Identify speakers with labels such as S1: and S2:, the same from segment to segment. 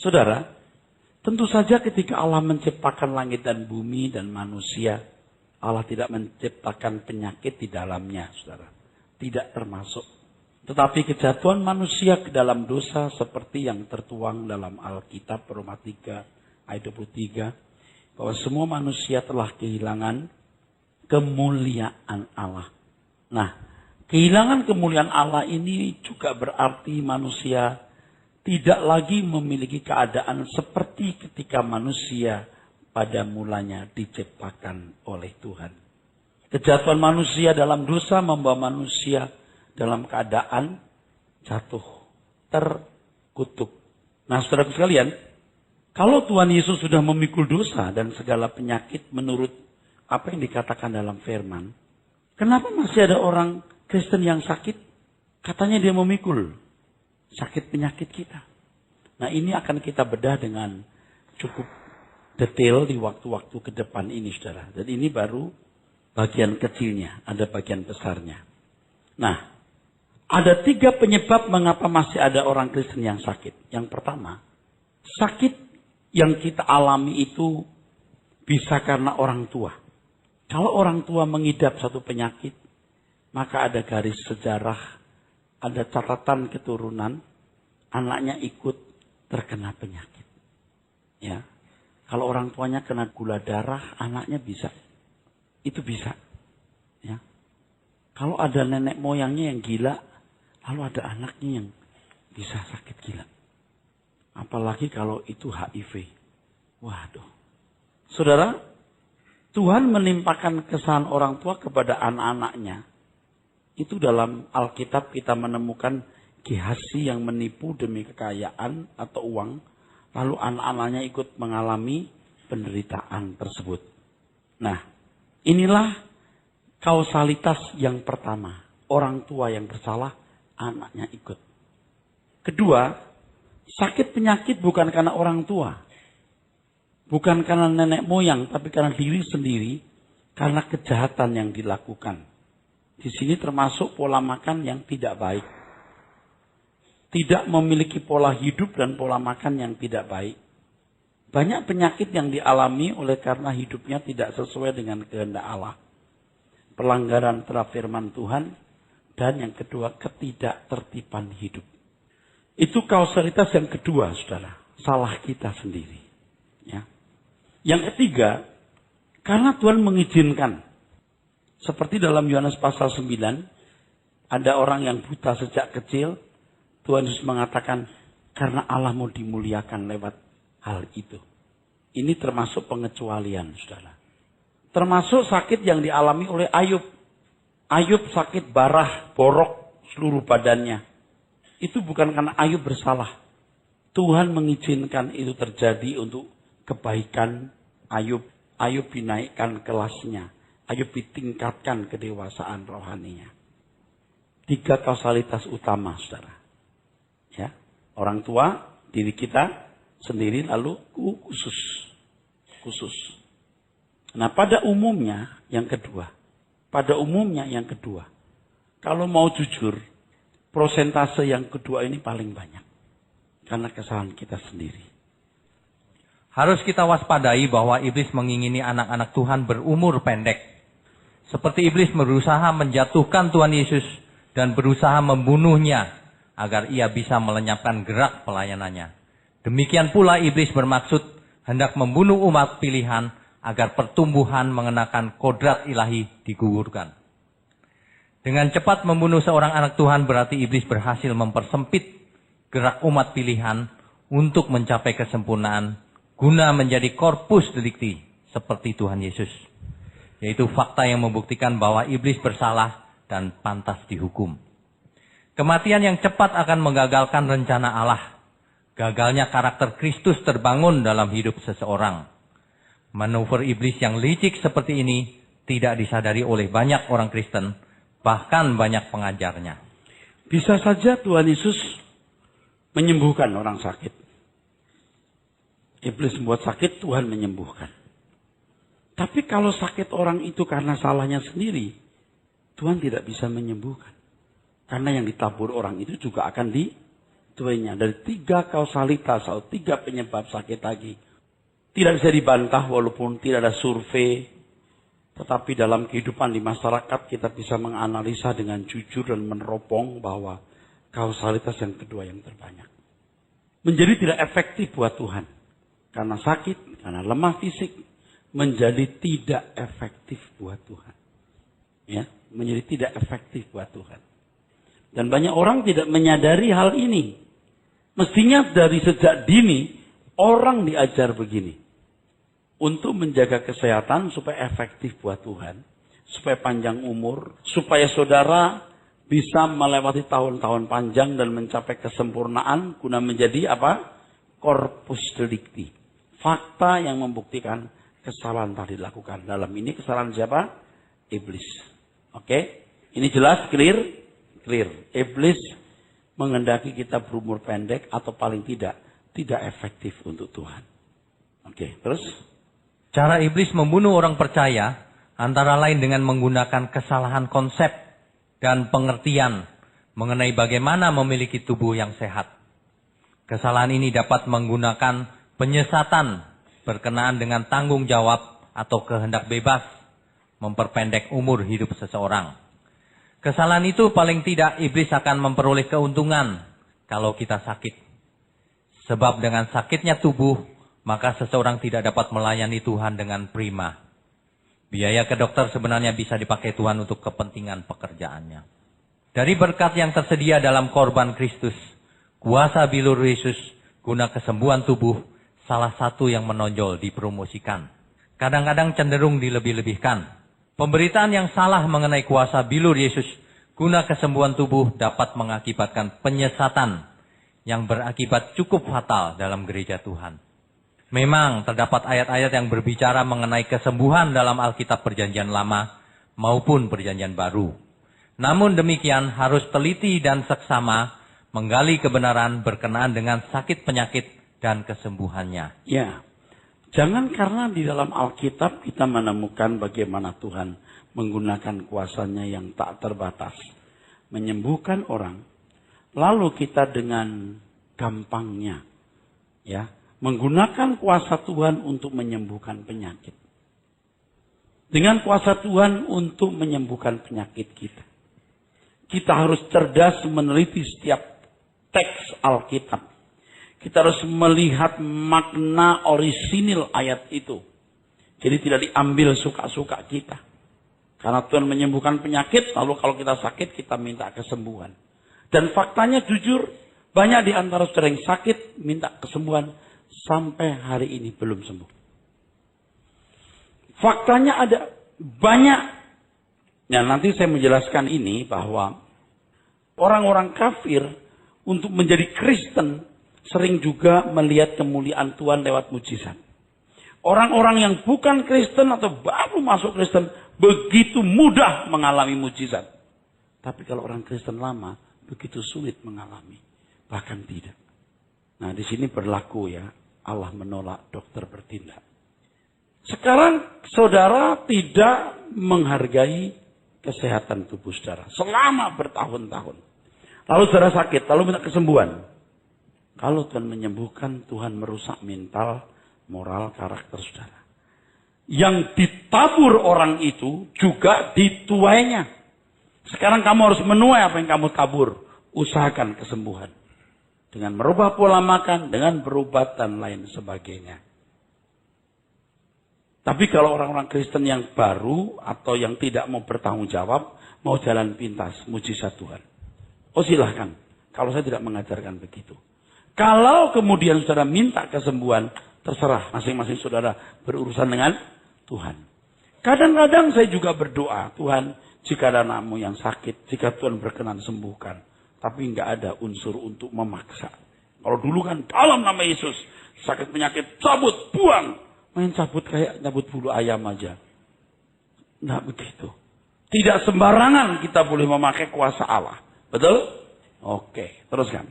S1: Saudara, tentu saja ketika Allah menciptakan langit dan bumi dan manusia, Allah tidak menciptakan penyakit di dalamnya, saudara. Tidak termasuk. Tetapi kejatuhan manusia ke dalam dosa seperti yang tertuang dalam Alkitab Roma 3 ayat 23. Bahwa semua manusia telah kehilangan kemuliaan Allah. Nah, kehilangan kemuliaan Allah ini juga berarti manusia tidak lagi memiliki keadaan seperti ketika manusia pada mulanya diciptakan oleh Tuhan. Kejatuhan manusia dalam dosa membawa manusia dalam keadaan jatuh, terkutuk. Nah, saudara sekalian, kalau Tuhan Yesus sudah memikul dosa dan segala penyakit menurut apa yang dikatakan dalam firman, kenapa masih ada orang Kristen yang sakit? Katanya dia memikul sakit penyakit kita. Nah, ini akan kita bedah dengan cukup detail di waktu-waktu ke depan ini, saudara. Dan ini baru bagian kecilnya, ada bagian besarnya. Nah, ada 3 penyebab mengapa masih ada orang Kristen yang sakit. Yang pertama, sakit yang kita alami itu bisa karena orang tua. Kalau orang tua mengidap satu penyakit, maka ada garis sejarah, ada catatan keturunan, anaknya ikut terkena penyakit. Ya, kalau orang tuanya kena gula darah, anaknya bisa. Itu bisa. Ya. Kalau ada nenek moyangnya yang gila, lalu ada anaknya yang bisa sakit gila. Apalagi kalau itu HIV. Waduh. Saudara, Tuhan menimpakan kesalahan orang tua kepada anak-anaknya. Itu dalam Alkitab kita menemukan Gehazi yang menipu demi kekayaan atau uang. Lalu anak-anaknya ikut mengalami penderitaan tersebut. Nah, inilah kausalitas yang pertama. Orang tua yang bersalah, anaknya ikut. Kedua, sakit penyakit bukan karena orang tua. Bukan karena nenek moyang, tapi karena diri sendiri. Karena kejahatan yang dilakukan. Di sini termasuk pola makan yang tidak baik. Tidak memiliki pola hidup dan pola makan yang tidak baik. Banyak penyakit yang dialami oleh karena hidupnya tidak sesuai dengan kehendak Allah. Pelanggaran terhadap firman Tuhan. Dan yang kedua, ketidaktertiban hidup. Itu kausalitas yang kedua, saudara. Salah kita sendiri. Ya. Yang ketiga, karena Tuhan mengizinkan. Seperti dalam Yohanes pasal 9, ada orang yang buta sejak kecil. Tuhan Yesus mengatakan, karena Allah mau dimuliakan lewat hal itu. Ini termasuk pengecualian, saudara. Termasuk sakit yang dialami oleh Ayub. Ayub sakit barah, borok seluruh badannya. Itu bukan karena Ayub bersalah. Tuhan mengizinkan itu terjadi untuk kebaikan Ayub. Ayub dinaikkan kelasnya. Ayub ditingkatkan kedewasaan rohaninya. 3 kausalitas utama, saudara. Ya, orang tua, diri kita sendiri, lalu khusus. Nah, pada umumnya yang kedua. Kalau mau jujur, prosentase yang kedua ini paling banyak. Karena kesalahan kita sendiri.
S2: Harus kita waspadai bahwa iblis mengingini anak-anak Tuhan berumur pendek. Seperti iblis berusaha menjatuhkan Tuhan Yesus dan berusaha membunuhnya agar ia bisa melenyapkan gerak pelayanannya. Demikian pula iblis bermaksud hendak membunuh umat pilihan agar pertumbuhan mengenakan kodrat ilahi digugurkan. Dengan cepat membunuh seorang anak Tuhan berarti iblis berhasil mempersempit gerak umat pilihan untuk mencapai kesempurnaan guna menjadi korpus delikti seperti Tuhan Yesus. Yaitu fakta yang membuktikan bahwa iblis bersalah dan pantas dihukum. Kematian yang cepat akan menggagalkan rencana Allah. Gagalnya karakter Kristus terbangun dalam hidup seseorang. Manuver iblis yang licik seperti ini tidak disadari oleh banyak orang Kristen, bahkan banyak pengajarnya.
S1: Bisa saja Tuhan Yesus menyembuhkan orang sakit. Iblis membuat sakit, Tuhan menyembuhkan. Tapi kalau sakit orang itu karena salahnya sendiri, Tuhan tidak bisa menyembuhkan. Karena yang ditabur orang itu juga akan keduanya dari 3 kausalitas atau 3 penyebab sakit lagi. Tidak bisa dibantah walaupun tidak ada survei. Tetapi dalam kehidupan di masyarakat kita bisa menganalisa dengan jujur dan meneropong bahwa kausalitas yang kedua yang terbanyak. Menjadi tidak efektif buat Tuhan. Karena sakit, karena lemah fisik. Menjadi tidak efektif buat Tuhan. Ya, menjadi tidak efektif buat Tuhan. Dan banyak orang tidak menyadari hal ini. Mestinya dari sejak dini, orang diajar begini. Untuk menjaga kesehatan supaya efektif buat Tuhan. Supaya panjang umur. Supaya saudara bisa melewati tahun-tahun panjang dan mencapai kesempurnaan. Guna menjadi apa? Corpus delicti. Fakta yang membuktikan kesalahan telah dilakukan. Dalam ini kesalahan siapa? Iblis. Oke? Ini jelas? Clear? Clear. Iblis menghendaki kita berumur pendek atau paling tidak efektif untuk Tuhan. Oke, terus?
S2: Cara iblis membunuh orang percaya antara lain dengan menggunakan kesalahan konsep dan pengertian mengenai bagaimana memiliki tubuh yang sehat. Kesalahan ini dapat menggunakan penyesatan berkenaan dengan tanggung jawab atau kehendak bebas memperpendek umur hidup seseorang. Kesalahan itu paling tidak iblis akan memperoleh keuntungan kalau kita sakit. Sebab dengan sakitnya tubuh, maka seseorang tidak dapat melayani Tuhan dengan prima. Biaya ke dokter sebenarnya bisa dipakai Tuhan untuk kepentingan pekerjaannya. Dari berkat yang tersedia dalam korban Kristus, kuasa bilur Yesus guna kesembuhan tubuh, salah satu yang menonjol dipromosikan. Kadang-kadang cenderung dilebih-lebihkan. Pemberitaan yang salah mengenai kuasa bilur Yesus guna kesembuhan tubuh dapat mengakibatkan penyesatan yang berakibat cukup fatal dalam gereja Tuhan. Memang terdapat ayat-ayat yang berbicara mengenai kesembuhan dalam Alkitab Perjanjian Lama maupun Perjanjian Baru. Namun demikian harus teliti dan seksama menggali kebenaran berkenaan dengan sakit penyakit dan kesembuhannya.
S1: Ya. Jangan karena di dalam Alkitab kita menemukan bagaimana Tuhan menggunakan kuasanya yang tak terbatas. Menyembuhkan orang. Lalu kita dengan gampangnya. Ya, menggunakan kuasa Tuhan untuk menyembuhkan penyakit. Dengan kuasa Tuhan untuk menyembuhkan penyakit kita. Kita harus cerdas meneliti setiap teks Alkitab. Kita harus melihat makna orisinil ayat itu. Jadi tidak diambil suka-suka kita. Karena Tuhan menyembuhkan penyakit, lalu kalau kita sakit kita minta kesembuhan. Dan faktanya jujur, banyak di antara saudara yang sakit minta kesembuhan sampai hari ini belum sembuh. Faktanya ada banyak. Nah, nanti saya menjelaskan ini bahwa orang-orang kafir untuk menjadi Kristen sering juga melihat kemuliaan Tuhan lewat mujizat. Orang-orang yang bukan Kristen atau baru masuk Kristen begitu mudah mengalami mujizat. Tapi kalau orang Kristen lama begitu sulit mengalami. Bahkan tidak. Nah, di sini berlaku ya, Allah menolak, dokter bertindak. Sekarang saudara tidak menghargai kesehatan tubuh saudara selama bertahun-tahun. Lalu saudara sakit, lalu minta kesembuhan. Kalau Tuhan menyembuhkan, Tuhan merusak mental, moral, karakter saudara. Yang ditabur orang itu juga dituainya. Sekarang kamu harus menuai apa yang kamu tabur. Usahakan kesembuhan. Dengan merubah pola makan, dengan berobat dan lain sebagainya. Tapi kalau orang-orang Kristen yang baru atau yang tidak mau bertanggung jawab, mau jalan pintas, mujizat Tuhan. Oh silahkan, kalau saya tidak mengajarkan begitu. Kalau kemudian saudara minta kesembuhan, terserah masing-masing saudara berurusan dengan Tuhan. Kadang-kadang saya juga berdoa, Tuhan, jika ada anakmu yang sakit, jika Tuhan berkenan sembuhkan. Tapi nggak ada unsur untuk memaksa. Kalau dulu kan dalam nama Yesus, sakit penyakit, cabut, buang. Main cabut kayak cabut bulu ayam aja. Nggak begitu. Tidak sembarangan kita boleh memakai kuasa Allah. Betul? Oke, teruskan.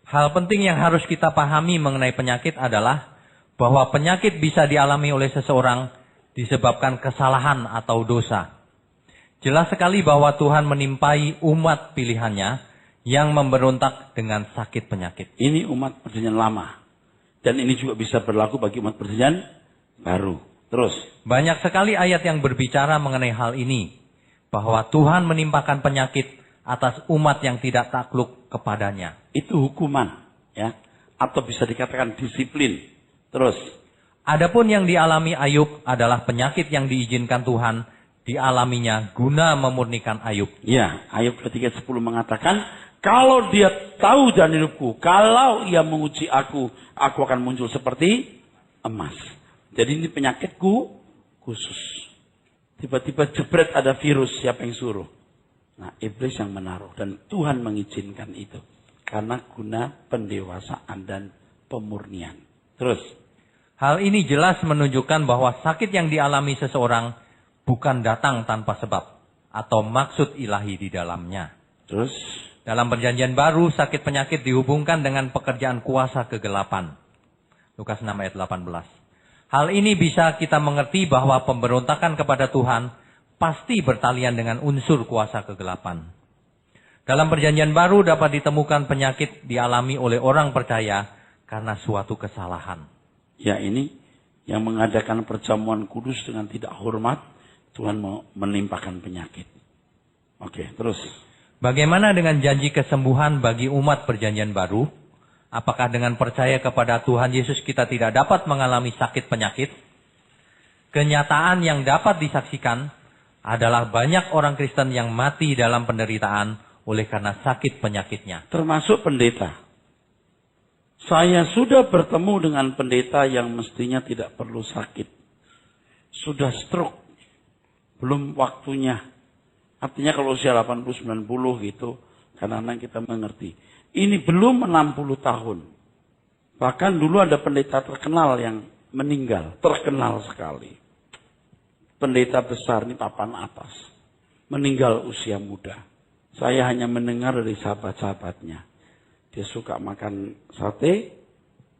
S2: Hal penting yang harus kita pahami mengenai penyakit adalah bahwa penyakit bisa dialami oleh seseorang disebabkan kesalahan atau dosa. Jelas sekali bahwa Tuhan menimpai umat pilihannya yang memberontak dengan sakit penyakit.
S1: Ini umat perjanjian lama. Dan ini juga bisa berlaku bagi umat perjanjian baru. Terus.
S2: Banyak sekali ayat yang berbicara mengenai hal ini. Bahwa Tuhan menimpakan penyakit atas umat yang tidak takluk kepadanya.
S1: Itu hukuman. Ya. Atau bisa dikatakan disiplin. Terus.
S2: Adapun yang dialami Ayub adalah penyakit yang diizinkan Tuhan dialaminya guna memurnikan Ayub.
S1: Ya, Ayub 3:10 mengatakan, kalau dia tahu jalan hidupku, kalau ia menguji aku akan muncul seperti emas. Jadi ini penyakitku khusus. Tiba-tiba jebret ada virus, siapa yang suruh? Nah, iblis yang menaruh dan Tuhan mengizinkan itu. Karena guna pendewasaan dan pemurnian. Terus.
S2: Hal ini jelas menunjukkan bahwa sakit yang dialami seseorang bukan datang tanpa sebab atau maksud ilahi di dalamnya.
S1: Terus.
S2: Dalam perjanjian baru, sakit penyakit dihubungkan dengan pekerjaan kuasa kegelapan. Lukas 6 ayat 18. Hal ini bisa kita mengerti bahwa pemberontakan kepada Tuhan pasti bertalian dengan unsur kuasa kegelapan. Dalam perjanjian baru dapat ditemukan penyakit dialami oleh orang percaya karena suatu kesalahan.
S1: Ya, ini yang mengadakan perjamuan kudus dengan tidak hormat, Tuhan mau menimpakan penyakit. Oke, terus.
S2: Bagaimana dengan janji kesembuhan bagi umat perjanjian baru? Apakah dengan percaya kepada Tuhan Yesus kita tidak dapat mengalami sakit penyakit? Kenyataan yang dapat disaksikan adalah banyak orang Kristen yang mati dalam penderitaan oleh karena sakit penyakitnya.
S1: Termasuk pendeta. Saya sudah bertemu dengan pendeta yang mestinya tidak perlu sakit. Sudah stroke. Belum waktunya. Artinya kalau usia 80-90 gitu, kadang-kadang kita mengerti. Ini belum 60 tahun. Bahkan dulu ada pendeta terkenal yang meninggal. Terkenal sekali. Pendeta besar, ini papan atas. Meninggal usia muda. Saya hanya mendengar dari sahabat-sahabatnya. Dia suka makan sate.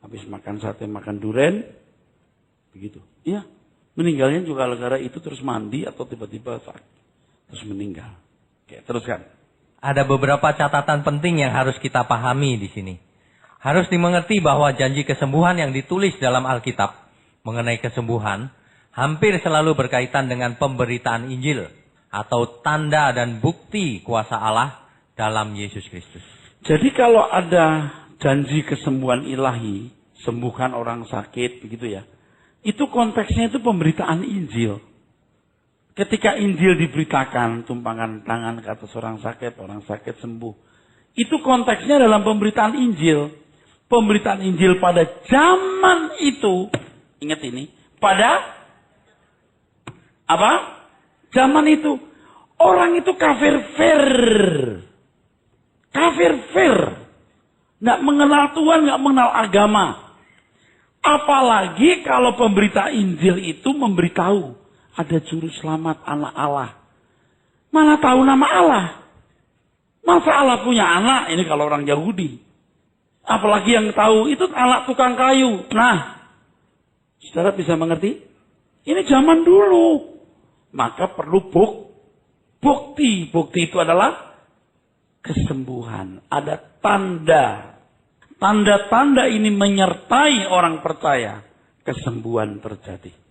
S1: Habis makan sate, makan duren. Begitu. Iya. Meninggalnya juga gara-gara itu terus mandi atau tiba-tiba sakit. Terus meninggal. Oke, teruskan.
S2: Ada beberapa catatan penting yang harus kita pahami di sini. Harus dimengerti bahwa janji kesembuhan yang ditulis dalam Alkitab mengenai kesembuhan hampir selalu berkaitan dengan pemberitaan Injil atau tanda dan bukti kuasa Allah dalam Yesus Kristus.
S1: Jadi kalau ada janji kesembuhan ilahi, sembuhkan orang sakit, begitu ya. Itu konteksnya itu pemberitaan Injil. Ketika Injil diberitakan, tumpangan tangan ke atas orang sakit sembuh. Itu konteksnya dalam pemberitaan Injil. Pemberitaan Injil pada zaman itu, ingat ini, pada apa? Zaman itu, orang itu kafir fer. Kafir fer. Nggak mengenal Tuhan, nggak mengenal agama. Apalagi kalau pemberita Injil itu memberitahu ada juru selamat anak Allah. Mana tahu nama Allah? Masa Allah punya anak? Ini kalau orang Yahudi. Apalagi yang tahu itu anak tukang kayu. Nah, saudara bisa mengerti? Ini zaman dulu. Maka perlu bukti. Bukti itu adalah kesembuhan. Ada tanda. Tanda-tanda ini menyertai orang percaya. Kesembuhan terjadi.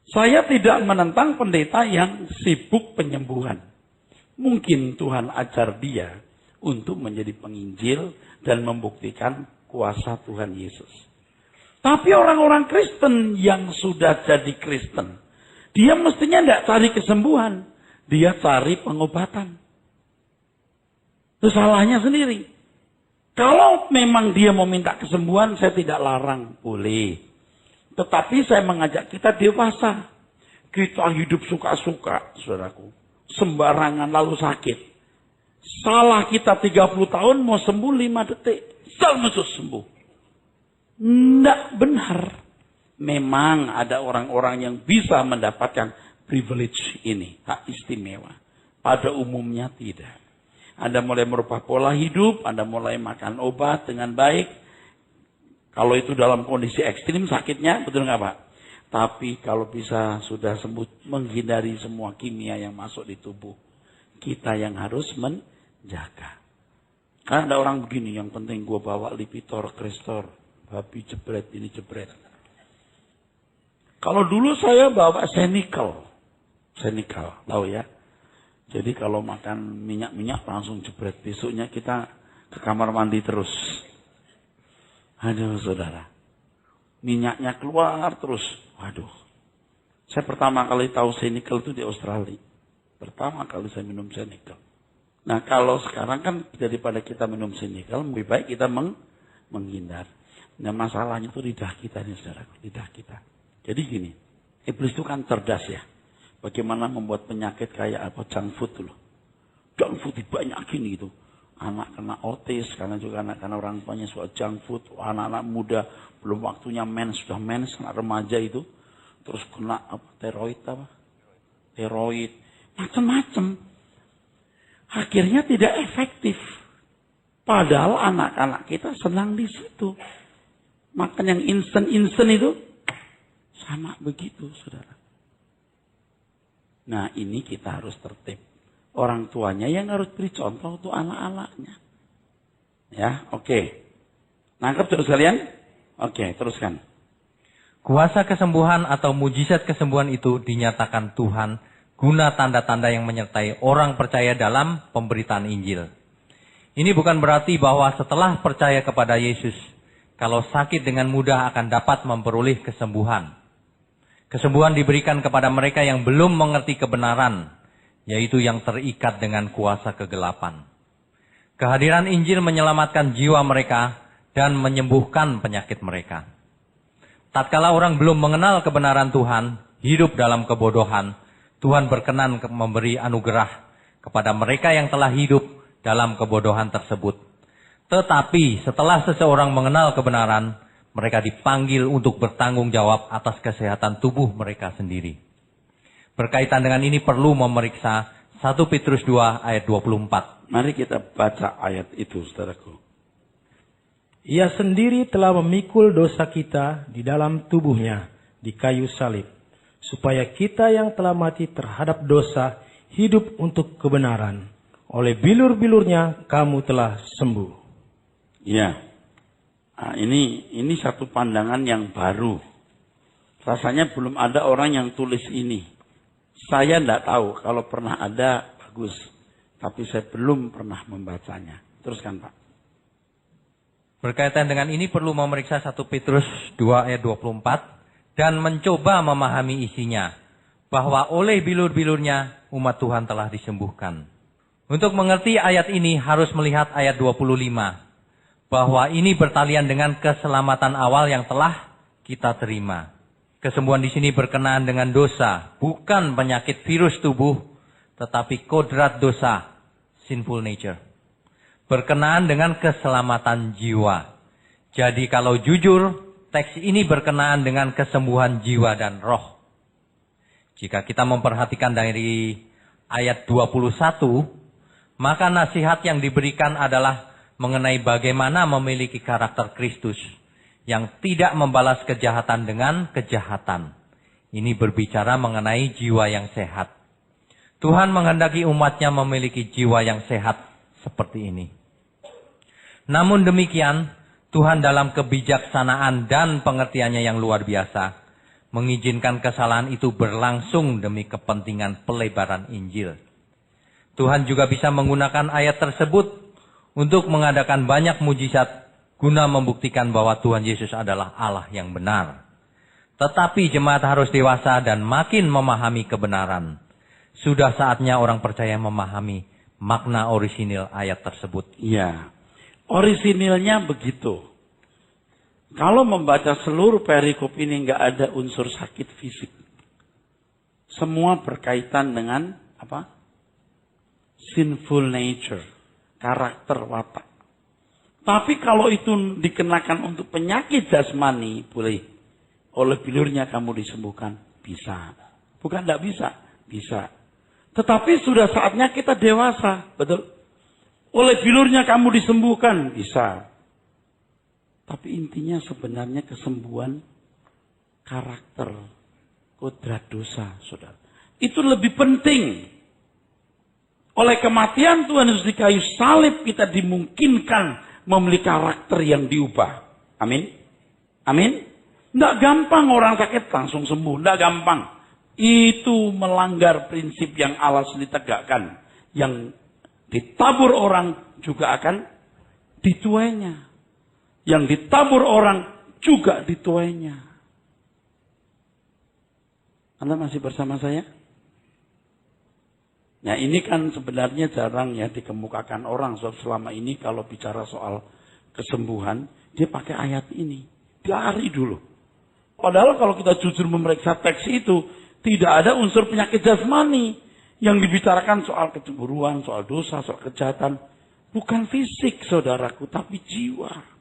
S1: Saya tidak menentang pendeta yang sibuk penyembuhan. Mungkin Tuhan ajar dia untuk menjadi penginjil dan membuktikan kuasa Tuhan Yesus. Tapi orang-orang Kristen yang sudah jadi Kristen, dia mestinya tidak cari kesembuhan. Dia cari pengobatan. Itu salahnya sendiri. Kalau memang dia mau minta kesembuhan, saya tidak larang. Boleh. Tetapi saya mengajak kita dewasa. Kita hidup suka-suka, saudaraku. Sembarangan lalu sakit. Salah kita 30 tahun mau sembuh 5 detik. Sembuh. Tidak benar. Memang ada orang-orang yang bisa mendapatkan privilege ini. Hak istimewa. Pada umumnya tidak. Anda mulai merubah pola hidup. Anda mulai makan obat dengan baik. Kalau itu dalam kondisi ekstrim sakitnya, betul nggak Pak? Tapi kalau bisa sudah sembuh, menghindari semua kimia yang masuk di tubuh. Kita yang harus menjaga. Kan ada orang begini, yang penting gue bawa Lipitor, Crestor, babi jebret, ini jebret. Kalau dulu saya bawa Senikal, tahu ya. Jadi kalau makan minyak-minyak langsung jebret. Besoknya kita ke kamar mandi terus. Aduh saudara, minyaknya keluar terus. Waduh, saya pertama kali tahu Senikal itu di Australia. Pertama kali saya minum Senikal. Nah kalau sekarang kan daripada kita minum Senikal, lebih baik kita menghindar. Nah masalahnya itu lidah kita nih saudara, lidah kita. Jadi gini, iblis itu kan cerdas ya. Bagaimana membuat penyakit kayak apa, junk food loh. Junk food dibanyakin gitu. Anak kena otis, karena juga anak karena orang tuanya suka junk food. Anak-anak muda belum waktunya mens, sudah mens, anak remaja itu. Terus kena apa, teroid, macam-macam. Akhirnya tidak efektif. Padahal anak-anak kita senang di situ. Makan yang instan itu sama begitu, saudara. Nah, ini kita harus tertib. Orang tuanya yang harus beri contoh untuk anak-anaknya. Ya, oke. Nangkep terus kalian? Oke, teruskan.
S2: Kuasa kesembuhan atau mujizat kesembuhan itu dinyatakan Tuhan guna tanda-tanda yang menyertai orang percaya dalam pemberitaan Injil. Ini bukan berarti bahwa setelah percaya kepada Yesus, kalau sakit dengan mudah akan dapat memperoleh kesembuhan. Kesembuhan diberikan kepada mereka yang belum mengerti kebenaran, yaitu yang terikat dengan kuasa kegelapan. Kehadiran Injil menyelamatkan jiwa mereka dan menyembuhkan penyakit mereka. Tatkala orang belum mengenal kebenaran Tuhan, hidup dalam kebodohan, Tuhan berkenan memberi anugerah kepada mereka yang telah hidup dalam kebodohan tersebut. Tetapi setelah seseorang mengenal kebenaran, mereka dipanggil untuk bertanggung jawab atas kesehatan tubuh mereka sendiri. Berkaitan dengan ini perlu memeriksa 1 Petrus 2 ayat 24.
S1: Mari kita baca ayat itu, saudaraku.
S3: Ia sendiri telah memikul dosa kita di dalam tubuhnya di kayu salib, supaya kita yang telah mati terhadap dosa hidup untuk kebenaran. Oleh bilur-bilurnya kamu telah sembuh.
S1: Ya, nah, ini satu pandangan yang baru. Rasanya belum ada orang yang tulis ini. Saya tidak tahu, kalau pernah ada bagus. Tapi saya belum pernah membacanya. Teruskan Pak.
S2: Berkaitan dengan ini perlu memeriksa 1 Petrus 2 ayat 24 dan mencoba memahami isinya. Bahwa oleh bilur-bilurnya umat Tuhan telah disembuhkan. Untuk mengerti ayat ini harus melihat ayat 25. Bahwa ini bertalian dengan keselamatan awal yang telah kita terima. Kesembuhan di sini berkenaan dengan dosa, bukan penyakit virus tubuh, tetapi kodrat dosa, sinful nature. Berkenaan dengan keselamatan jiwa. Jadi kalau jujur, teks ini berkenaan dengan kesembuhan jiwa dan roh. Jika kita memperhatikan dari ayat 21, maka nasihat yang diberikan adalah mengenai bagaimana memiliki karakter Kristus yang tidak membalas kejahatan dengan kejahatan. Ini berbicara mengenai jiwa yang sehat. Tuhan menghendaki umatnya memiliki jiwa yang sehat seperti ini. Namun demikian, Tuhan dalam kebijaksanaan dan pengertiannya yang luar biasa, mengizinkan kesalahan itu berlangsung demi kepentingan pelebaran Injil. Tuhan juga bisa menggunakan ayat tersebut untuk mengadakan banyak mujizat guna membuktikan bahwa Tuhan Yesus adalah Allah yang benar. Tetapi jemaat harus dewasa dan makin memahami kebenaran. Sudah saatnya orang percaya memahami makna orisinil ayat tersebut.
S1: Iya, orisinilnya begitu. Kalau membaca seluruh perikop ini nggak ada unsur sakit fisik. Semua berkaitan dengan apa? Sinful nature, karakter watak. Tapi kalau itu dikenakan untuk penyakit jasmani, boleh. Oleh bilurnya kamu disembuhkan, bisa. Bukan tidak bisa, bisa. Tetapi sudah saatnya kita dewasa, betul. Oleh bilurnya kamu disembuhkan, bisa. Tapi intinya sebenarnya kesembuhan karakter, kodrat dosa, saudara. Itu lebih penting. Oleh kematian Tuhan Yesus di kayu salib, kita dimungkinkan memiliki karakter yang diubah. Amin. Amin. Tidak gampang orang sakit langsung sembuh. Tidak gampang. Itu melanggar prinsip yang Allah sendiri tegakkan. Yang ditabur orang juga akan dituainya. Yang ditabur orang juga dituainya. Anda masih bersama saya? Nah, ini kan sebenarnya jarang ya dikemukakan orang. Selama ini kalau bicara soal kesembuhan, dia pakai ayat ini. Lari dulu. Padahal kalau kita jujur memeriksa teks itu, tidak ada unsur penyakit jasmani. Yang dibicarakan soal kecemburuan, soal dosa, soal kejahatan. Bukan fisik, saudaraku, tapi jiwa.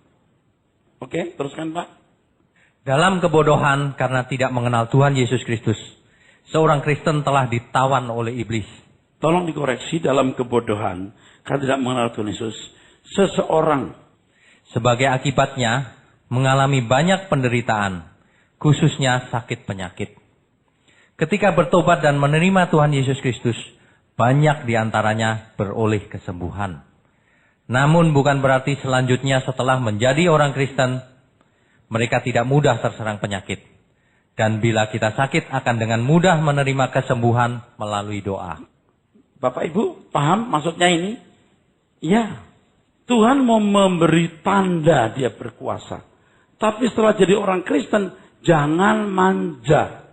S1: Oke, teruskan Pak.
S2: Dalam kebodohan karena tidak mengenal Tuhan Yesus Kristus, seorang Kristen telah ditawan oleh iblis.
S1: Tolong dikoreksi, dalam kebodohan karena tidak mengenal Tuhan Yesus, seseorang
S2: sebagai akibatnya mengalami banyak penderitaan, khususnya sakit penyakit. Ketika bertobat dan menerima Tuhan Yesus Kristus, banyak diantaranya beroleh kesembuhan. Namun bukan berarti selanjutnya setelah menjadi orang Kristen, mereka tidak mudah terserang penyakit. Dan bila kita sakit akan dengan mudah menerima kesembuhan melalui doa.
S1: Bapak Ibu paham maksudnya ini? Ya, Tuhan mau memberi tanda dia berkuasa. Tapi setelah jadi orang Kristen, jangan manja.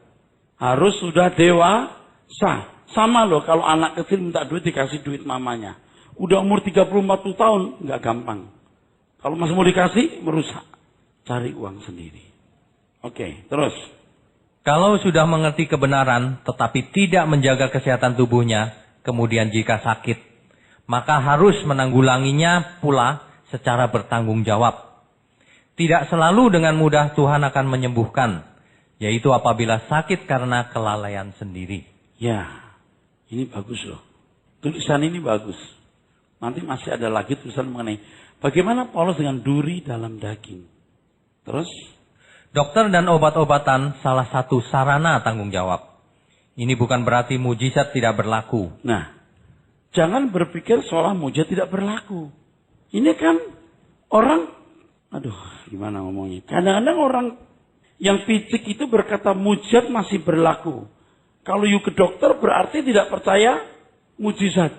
S1: Harus sudah dewasa. Sama loh kalau anak kecil minta duit dikasih duit mamanya. Udah umur 30-40 tahun, nggak gampang. Kalau masih mau dikasih, merusak. Cari uang sendiri. Oke, terus.
S2: Kalau sudah mengerti kebenaran, tetapi tidak menjaga kesehatan tubuhnya, kemudian jika sakit, maka harus menanggulanginya pula secara bertanggung jawab. Tidak selalu dengan mudah Tuhan akan menyembuhkan, yaitu apabila sakit karena kelalaian sendiri.
S1: Ya, ini bagus loh. Tulisan ini bagus. Nanti masih ada lagi tulisan mengenai bagaimana Paulus dengan duri dalam daging. Terus?
S2: Dokter dan obat-obatan salah satu sarana tanggung jawab. Ini bukan berarti mujizat tidak berlaku.
S1: Nah, jangan berpikir seolah mujizat tidak berlaku. Ini kan orang, gimana ngomongnya? Kadang-kadang orang yang picik itu berkata mujizat masih berlaku. Kalau you ke dokter berarti tidak percaya mujizat.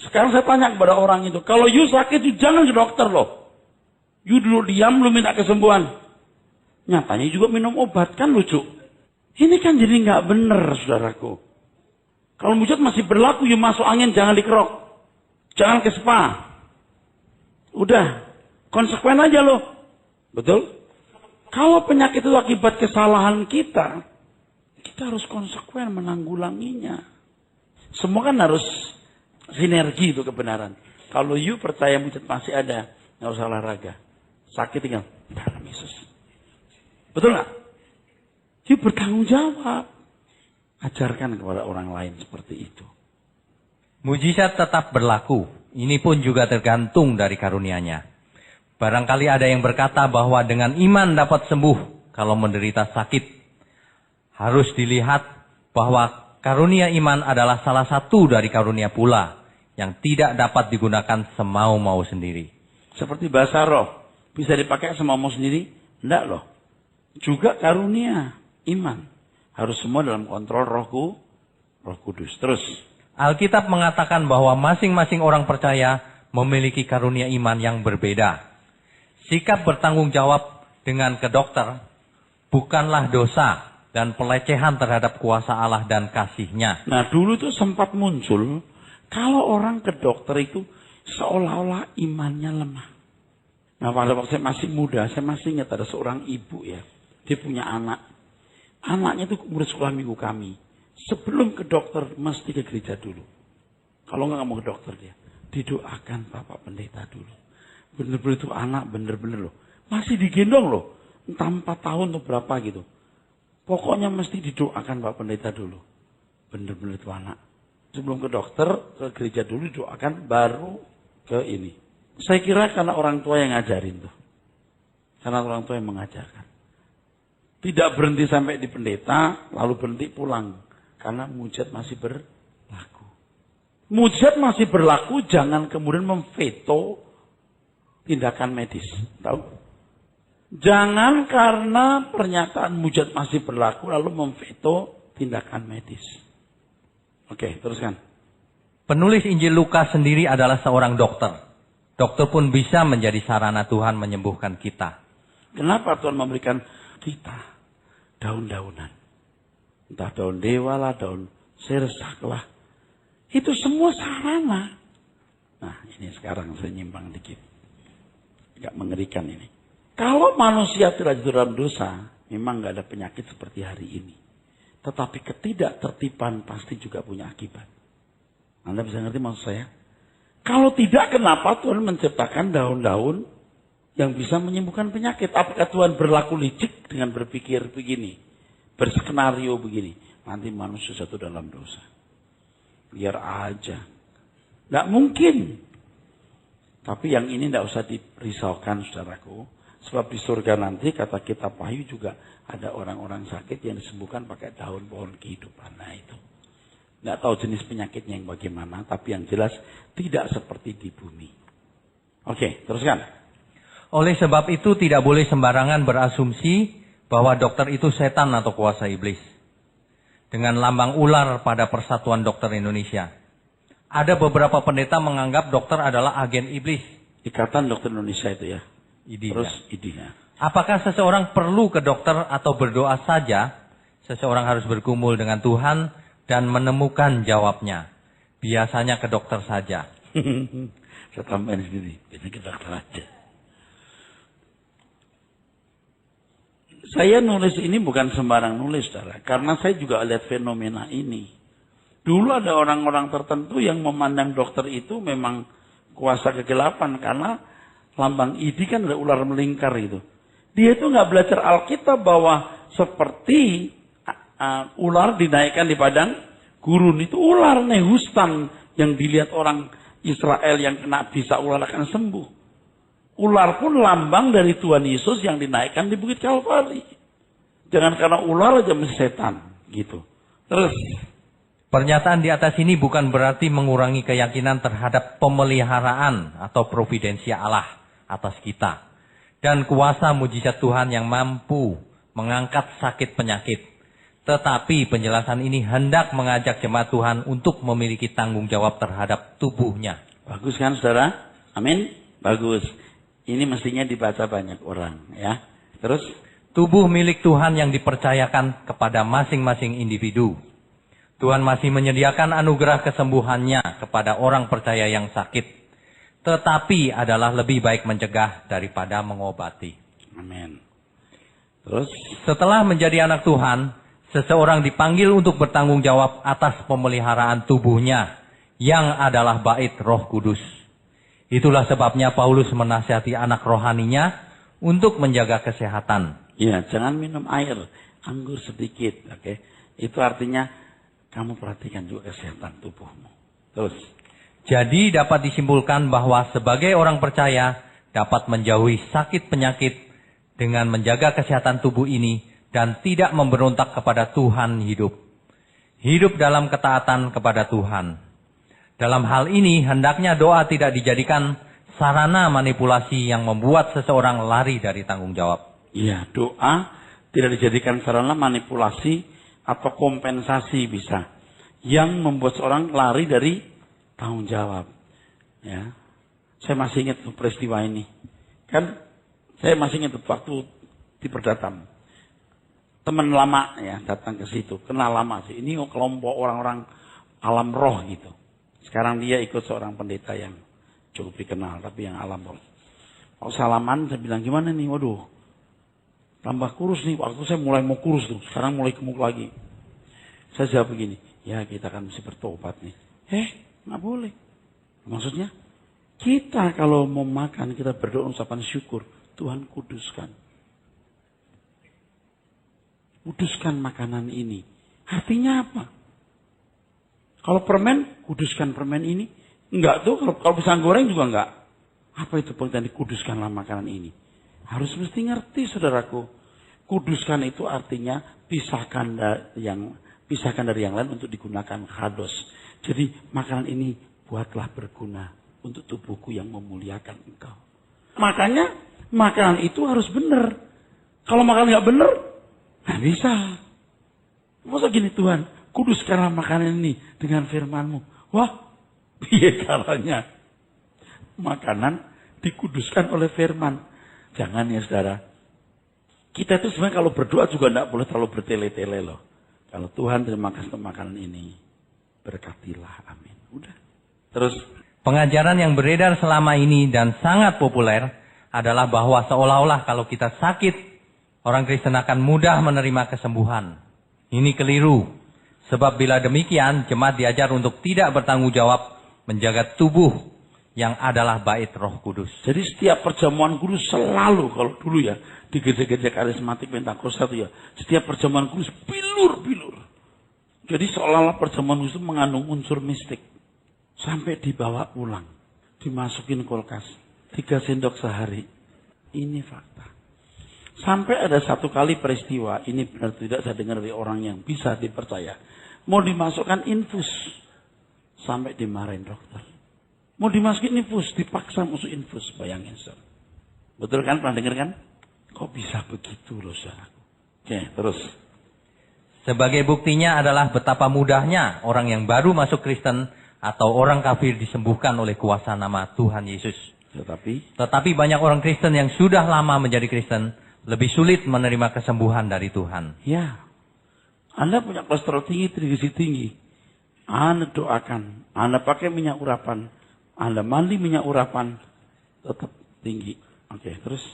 S1: Sekarang saya tanya kepada orang itu, kalau you sakit, you jangan ke dokter loh. You dulu diam, lu minta kesembuhan. Nyatanya juga minum obat, kan lucu. Ini kan jadi nggak benar, saudaraku. Kalau mujizat masih berlaku, you masuk angin, jangan dikerok. Jangan ke spa. Udah, konsekuen aja loh. Betul? Kalau penyakit itu akibat kesalahan kita harus konsekuen menanggulanginya. Semua kan harus sinergi itu kebenaran. Kalau you percaya mujizat masih ada, nggak usah olahraga. Sakit tinggal dalam Yesus. Betul nggak? You bertanggung jawab. Ajarkan kepada orang lain seperti itu.
S2: Mujizat tetap berlaku. Ini pun juga tergantung dari karunia-Nya. Barangkali ada yang berkata bahwa dengan iman dapat sembuh kalau menderita sakit. Harus dilihat bahwa karunia iman adalah salah satu dari karunia pula yang tidak dapat digunakan semau-mau sendiri.
S1: Seperti bahasa roh. Bisa dipakai semau-mau sendiri? Enggak loh. Juga karunia iman. Harus semua dalam kontrol Roh Kudus. Terus.
S2: Alkitab mengatakan bahwa masing-masing orang percaya memiliki karunia iman yang berbeda. Sikap bertanggung jawab dengan ke dokter bukanlah dosa dan pelecehan terhadap kuasa Allah dan kasih-Nya.
S1: Nah dulu itu sempat muncul kalau orang ke dokter itu seolah-olah imannya lemah. Nah pada waktu saya masih muda, saya masih ingat ada seorang ibu ya. Dia punya anak. Anaknya itu murid sekolah minggu kami. Sebelum ke dokter, mesti ke gereja dulu. Kalau nggak mau ke dokter dia. Didoakan Bapak Pendeta dulu. Bener-bener itu anak, bener-bener loh. Masih digendong loh. Entah 4 tahun atau berapa gitu. Pokoknya mesti didoakan Bapak Pendeta dulu. Bener-bener itu anak. Sebelum ke dokter, ke gereja dulu doakan, baru ke ini. Saya kira karena orang tua yang ngajarin tuh. Karena orang tua yang mengajarkan. Tidak berhenti sampai di pendeta, lalu berhenti pulang. Karena mujizat masih berlaku. Mujizat masih berlaku, jangan kemudian memveto tindakan medis. Tahu? Jangan karena pernyataan mujizat masih berlaku lalu memveto tindakan medis. Oke, teruskan.
S2: Penulis Injil Lukas sendiri adalah seorang dokter. Dokter pun bisa menjadi sarana Tuhan menyembuhkan kita.
S1: Kenapa Tuhan memberikan kita daun-daunan? Entah daun dewa lah, daun sirsak lah. Itu semua sarana. Nah, ini sekarang saya nyimpang dikit. Agak mengerikan ini. Kalau manusia tidak jatuh dalam dosa, memang nggak ada penyakit seperti hari ini. Tetapi ketidaktertiban pasti juga punya akibat. Anda bisa ngerti maksud saya? Kalau tidak, kenapa Tuhan menciptakan daun-daun yang bisa menyembuhkan penyakit? Apakah Tuhan berlaku licik dengan berpikir begini? Berskenario begini. Nanti manusia jatuh dalam dosa. Biar aja. Nggak mungkin. Tapi yang ini tidak usah dirisaukan, saudaraku. Sebab di surga nanti, kata kitab Wahyu juga ada orang-orang sakit yang disembuhkan pakai daun pohon kehidupan. Nah itu. Nggak tahu jenis penyakitnya yang bagaimana. Tapi yang jelas tidak seperti di bumi. Oke, teruskan.
S2: Oleh sebab itu tidak boleh sembarangan berasumsi bahwa dokter itu setan atau kuasa iblis. Dengan lambang ular pada Persatuan Dokter Indonesia. Ada beberapa pendeta menganggap dokter adalah agen iblis.
S1: Ikatan Dokter Indonesia itu ya.
S2: IDI.
S1: Terus IDI ya.
S2: Apakah seseorang perlu ke dokter atau berdoa saja? Seseorang harus bergumul dengan Tuhan dan menemukan jawabnya. Biasanya ke dokter saja.
S1: Saya tambahin sendiri. Biasanya ke dokter aja. Saya nulis ini bukan sembarang nulis, saudara. Karena saya juga lihat fenomena ini. Dulu ada orang-orang tertentu yang memandang dokter itu memang kuasa kegelapan. Karena lambang ID kan ada ular melingkar itu. Dia itu nggak belajar Alkitab bahwa seperti ular dinaikkan di padang gurun. Itu ular Nehustan yang dilihat orang Israel yang kena bisa ular akan sembuh. Ular pun lambang dari Tuhan Yesus yang dinaikkan di Bukit Kalvari. Jangan karena ular aja mesti setan. Gitu. Terus.
S2: Pernyataan di atas ini bukan berarti mengurangi keyakinan terhadap pemeliharaan atau providensia Allah atas kita. Dan kuasa mujizat Tuhan yang mampu mengangkat sakit penyakit. Tetapi penjelasan ini hendak mengajak jemaat Tuhan untuk memiliki tanggung jawab terhadap tubuhnya.
S1: Bagus kan saudara? Amin? Bagus. Ini mestinya dibaca banyak orang, ya. Terus,
S2: tubuh milik Tuhan yang dipercayakan kepada masing-masing individu. Tuhan masih menyediakan anugerah kesembuhannya kepada orang percaya yang sakit. Tetapi adalah lebih baik mencegah daripada mengobati.
S1: amin. Terus,
S2: setelah menjadi anak Tuhan, seseorang dipanggil untuk bertanggung jawab atas pemeliharaan tubuhnya yang adalah bait Roh Kudus. Itulah sebabnya Paulus menasihati anak rohaninya untuk menjaga kesehatan.
S1: ya jangan minum air, anggur sedikit, oke? Itu artinya kamu perhatikan juga kesehatan tubuhmu. Terus.
S2: Jadi dapat disimpulkan bahwa sebagai orang percaya dapat menjauhi sakit penyakit dengan menjaga kesehatan tubuh ini dan tidak memberontak kepada Tuhan hidup. Hidup dalam ketaatan kepada Tuhan. Dalam hal ini, hendaknya doa tidak dijadikan sarana manipulasi yang membuat seseorang lari dari tanggung jawab.
S1: Iya, doa tidak dijadikan sarana manipulasi atau kompensasi bisa. Yang membuat seorang lari dari tanggung jawab. Ya, saya masih ingat peristiwa ini. Kan, saya masih ingat waktu di Perdatam. Teman lama ya datang ke situ, kenal lama sih. Ini kelompok orang-orang alam roh gitu. Sekarang dia ikut seorang pendeta yang cukup dikenal, tapi yang alam roh. Waktu salaman, saya bilang gimana nih, waduh, tambah kurus nih. Waktu saya mulai mau kurus tuh, sekarang mulai gemuk lagi. Saya jawab begini, ya kita kan mesti bertobat nih. Nggak boleh. Maksudnya, kita kalau mau makan, kita berdoa ucapan syukur, Tuhan kuduskan. Kuduskan makanan ini. Artinya apa? Kalau permen, kuduskan permen ini. Enggak tuh, kalau pisang goreng juga enggak. Apa itu pengertian dikuduskanlah makanan ini? Harus mesti ngerti saudaraku. Kuduskan itu artinya pisahkan dari yang lain untuk digunakan kados. Jadi makanan ini buatlah berguna untuk tubuhku yang memuliakan engkau. Makanya makanan itu harus benar. Kalau makan nggak benar, nggak bisa. Masa gini Tuhan, kuduskanlah makanan ini dengan firman-Mu. Wah, piye caranya? Makanan dikuduskan oleh firman. Jangan ya saudara. Kita itu sebenarnya kalau berdoa juga tidak boleh terlalu bertele-tele loh. Kalau Tuhan terima kasih untuk makanan ini, berkatilah, amin. Udah. Terus.
S2: Pengajaran yang beredar selama ini dan sangat populer adalah bahwa seolah-olah kalau kita sakit, orang Kristen akan mudah menerima kesembuhan. Ini keliru. Sebab bila demikian, jemaat diajar untuk tidak bertanggung jawab menjaga tubuh yang adalah bait Roh Kudus.
S1: Jadi setiap perjamuan kudus selalu, kalau dulu ya, di gereja-gereja karismatik Pentakosta itu ya, setiap perjamuan kudus bilur-bilur. Jadi seolah-olah perjamuan kudus itu mengandung unsur mistik. Sampai dibawa pulang. Dimasukin kulkas. 3 sendok sehari. Ini fakta. Sampai ada satu kali peristiwa. Ini benar tidak saya dengar dari orang yang bisa dipercaya. Mau dimasukkan infus. Sampai dimarahin dokter. Mau dimasukin infus. Dipaksa masuk infus. Bayangin saudara. Betul kan? Pernah dengar kan? Kok bisa begitu loh saudara? Oke, terus.
S2: Sebagai buktinya adalah betapa mudahnya orang yang baru masuk Kristen atau orang kafir disembuhkan oleh kuasa nama Tuhan Yesus. Tetapi banyak orang Kristen yang sudah lama menjadi Kristen lebih sulit menerima kesembuhan dari Tuhan.
S1: Ya, Anda punya kolesterol tinggi, trigliseri tinggi. Anda doakan, Anda pakai minyak urapan, Anda mandi minyak urapan, tetap tinggi. Oke, terus.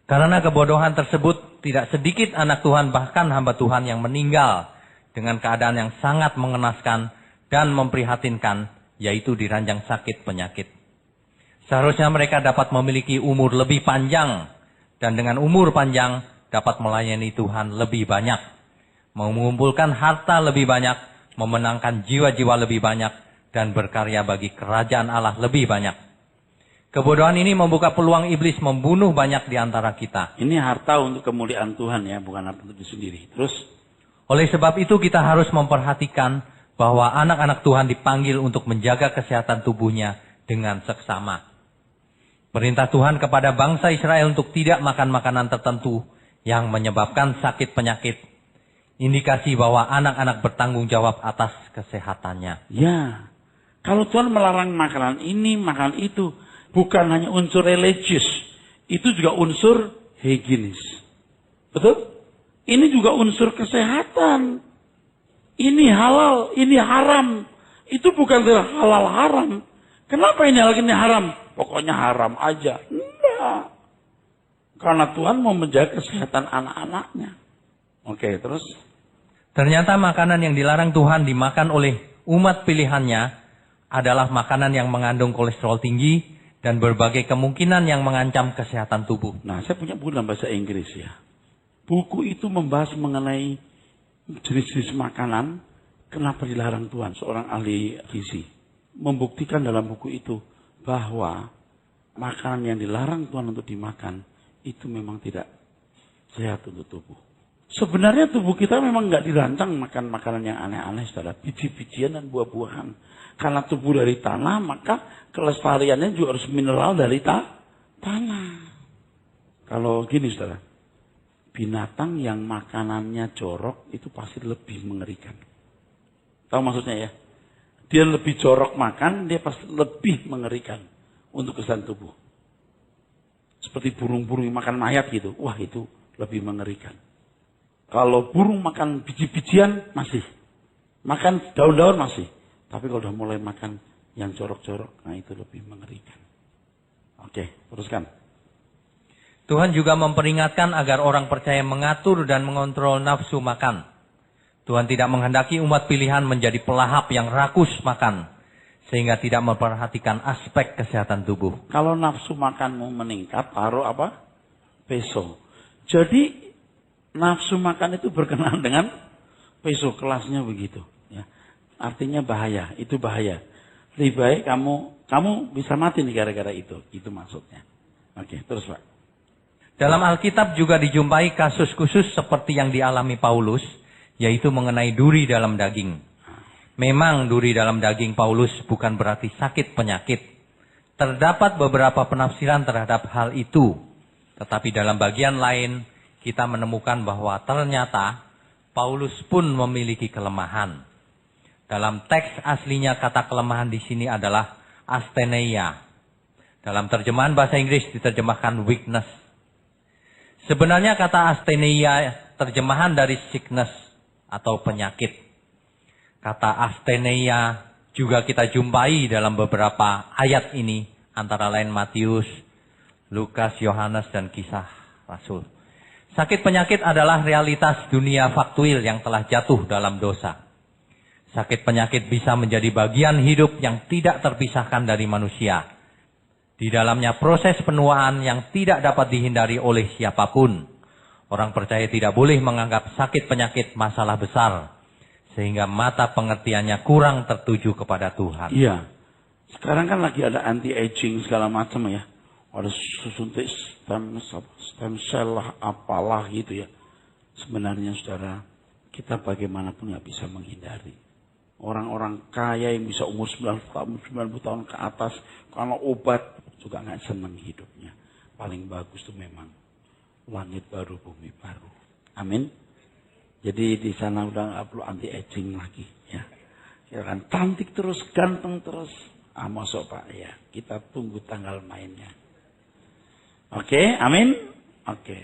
S2: Karena kebodohan tersebut, tidak sedikit anak Tuhan bahkan hamba Tuhan yang meninggal dengan keadaan yang sangat mengenaskan dan memprihatinkan, yaitu diranjang sakit penyakit. Seharusnya mereka dapat memiliki umur lebih panjang, dan dengan umur panjang dapat melayani Tuhan lebih banyak, mengumpulkan harta lebih banyak, memenangkan jiwa-jiwa lebih banyak, dan berkarya bagi kerajaan Allah lebih banyak. Kebodohan ini membuka peluang iblis membunuh banyak di antara kita.
S1: Ini harta untuk kemuliaan Tuhan ya, bukan harta untuk diri sendiri. Terus,
S2: oleh sebab itu kita harus memperhatikan bahwa anak-anak Tuhan dipanggil untuk menjaga kesehatan tubuhnya dengan seksama. Perintah Tuhan kepada bangsa Israel untuk tidak makan makanan tertentu yang menyebabkan sakit penyakit. Indikasi bahwa anak-anak bertanggung jawab atas kesehatannya.
S1: Ya, kalau Tuhan melarang makanan ini, makanan itu, bukan hanya unsur religius, itu juga unsur higienis. Betul? Ini juga unsur kesehatan. Ini halal, ini haram. Itu bukan halal haram. Kenapa ini halal, ini haram? Pokoknya haram aja. Enggak. Karena Tuhan mau menjaga kesehatan anak-anaknya. Oke, terus.
S2: Ternyata makanan yang dilarang Tuhan dimakan oleh umat pilihannya adalah makanan yang mengandung kolesterol tinggi dan berbagai kemungkinan yang mengancam kesehatan tubuh.
S1: Nah, saya punya buku dalam bahasa Inggris ya. Buku itu membahas mengenai jenis-jenis makanan, kenapa dilarang Tuhan. Seorang ahli gizi membuktikan dalam buku itu bahwa makanan yang dilarang Tuhan untuk dimakan itu memang tidak sehat untuk tubuh. Sebenarnya tubuh kita memang nggak dirancang makan makanan yang aneh-aneh, saudara. Biji-bijian dan buah-buahan. Karena tubuh dari tanah, maka kelestariannya juga harus mineral dari tanah. Kalau gini, saudara. Binatang yang makanannya jorok itu pasti lebih mengerikan. Tahu maksudnya ya? Dia lebih jorok makan, dia pasti lebih mengerikan untuk kesehatan tubuh. Seperti burung-burung yang makan mayat gitu. Wah, itu lebih mengerikan. Kalau burung makan biji-bijian masih. Makan daun-daun masih. Tapi kalau udah mulai makan yang jorok-jorok, nah itu lebih mengerikan. Oke, teruskan.
S2: Tuhan juga memperingatkan agar orang percaya mengatur dan mengontrol nafsu makan. Tuhan tidak menghendaki umat pilihan menjadi pelahap yang rakus makan, sehingga tidak memperhatikan aspek kesehatan tubuh.
S1: Kalau nafsu makanmu meningkat, taruh apa? Peso. Jadi nafsu makan itu berkenaan dengan peso, kelasnya begitu. Ya. Artinya bahaya, itu bahaya. Lebih baik kamu bisa mati nih gara-gara itu. Itu maksudnya. Oke, terus Pak.
S2: Dalam Alkitab juga dijumpai kasus khusus seperti yang dialami Paulus, yaitu mengenai duri dalam daging. Memang duri dalam daging Paulus bukan berarti sakit penyakit. Terdapat beberapa penafsiran terhadap hal itu. Tetapi dalam bagian lain kita menemukan bahwa ternyata Paulus pun memiliki kelemahan. Dalam teks aslinya kata kelemahan di sini adalah asthenia. Dalam terjemahan bahasa Inggris diterjemahkan weakness. Sebenarnya kata asthenia terjemahan dari sickness atau penyakit. Kata asthenia juga kita jumpai dalam beberapa ayat ini, antara lain Matius, Lukas, Yohanes, dan Kisah Rasul. Sakit penyakit adalah realitas dunia faktuil yang telah jatuh dalam dosa. Sakit penyakit bisa menjadi bagian hidup yang tidak terpisahkan dari manusia. Di dalamnya proses penuaan yang tidak dapat dihindari oleh siapapun. Orang percaya tidak boleh menganggap sakit penyakit masalah besar, sehingga mata pengertiannya kurang tertuju kepada Tuhan.
S1: Iya. Sekarang kan lagi ada anti-aging segala macam ya. Ada suntik stem cell lah, apalah gitu ya. Sebenarnya saudara, kita bagaimanapun nggak bisa menghindari. Orang-orang kaya yang bisa umur 90 tahun ke atas, kalau obat juga nggak senang hidupnya. Paling bagus tuh memang langit baru, bumi baru. Amin. Jadi di sana udah nggak perlu anti aging lagi ya. Ya kan cantik terus, ganteng terus. Masuk Pak ya. Kita tunggu tanggal mainnya. Oke, amin. Oke.